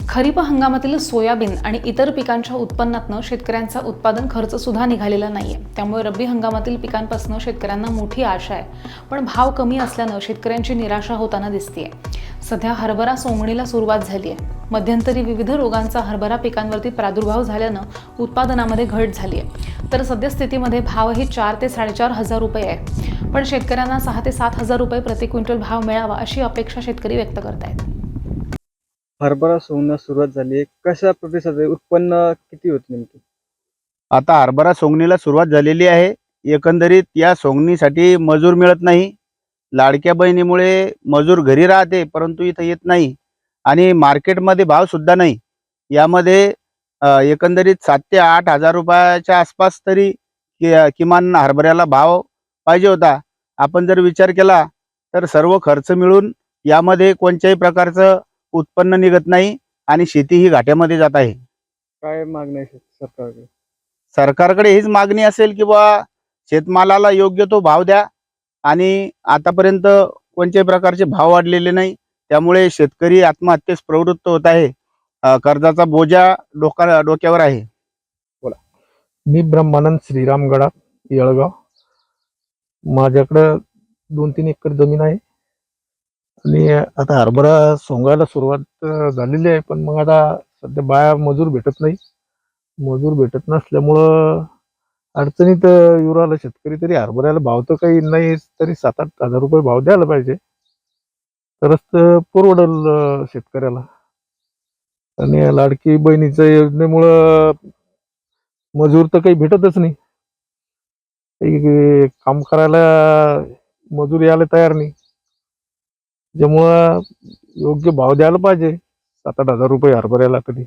खरीप हंगामातील सोयाबीन आणि इतर पिकांच्या उत्पन्नातनं शेतकऱ्यांचा उत्पादन खर्च सुद्धा निघालेला नाहीये. त्यामुळे रब्बी हंगामातील पिकांपासून शेतकऱ्यांना मोठी आशा आहे, पण भाव कमी असल्यानं शेतकऱ्यांची निराशा होताना दिसतेय. सध्या हरभरा सोंगणीला सुरुवात झाली आहे. मध्यंतरी विविध रोगांचा हरभरा पिकांवरती प्रादुर्भाव झाल्यानं उत्पादनामध्ये घट झाली आहे. तर सद्यस्थितीमध्ये भावही 4 ते 4.5 हजार रुपये आहे. पण शेतकऱ्यांना 6 ते 7 हजार रुपये प्रति क्विंटल भाव मिळावा अशी अपेक्षा शेतकरी व्यक्त करतायत. हरभरा सोंगण्यास सुरुवात झाली आहे. कशा प्रतिसाद आहे? उत्पन्न किती होत नेमके? आता हरभरा सोंगणीला सुरुवात झालेली आहे. एकंदरीत या सोंगणीसाठी मजूर मिळत नाही. लाडक्या बहिणीमुळे मजूर घरी राहते, परंतु इथं येत नाही आणि मार्केटमध्ये भाव सुद्धा नाही. यामध्ये एकंदरीत 7 ते 8 हजार रुपयाच्या आसपास तरी किमान हरभऱ्याला भाव पाहिजे होता. आपण जर विचार केला तर सर्व खर्च मिळून यामध्ये कोणत्याही प्रकारचं उत्पन्न निघत नाही आणि शेती ही घाट्यामध्ये जात आहे. काय मागणी आहे सरकारकडे? सरकारकडे हीच मागणी असेल की बा शेतमालाला योग्य तो भाव द्या आणि आतापर्यंत कोणत्याही प्रकारचे भाव वाढलेले नाही. त्यामुळे शेतकरी आत्महत्येस प्रवृत्त होत आहे. कर्जाचा बोजा डोक्यावर आहे. मी ब्रह्मानंद श्रीराम गडा, येळगाव. माझ्याकडं 2-3 एकर जमीन आहे आणि आता हरभरा सोंगायला सुरुवात झालेली आहे. पण मग आता सध्या बाया मजूर भेटत नाही. मजूर भेटत नसल्यामुळं अडचणीत येऊ राहिला शेतकरी. तरी हरभऱ्याला भाव तर काही नाही, तरी 7-8 हजार रुपये भाव द्यायला पाहिजे, तरच परवडेल शेतकऱ्याला. आणि लाडकी बहिणीच्या योजनेमुळं मजूर तर काही भेटतच नाही. काही काम करायला मजूर यायला तयार नाही. त्यामुळं योग्य भाव द्यायला पाहिजे. 7-8 हजार रुपये हरभऱ्याला कधी.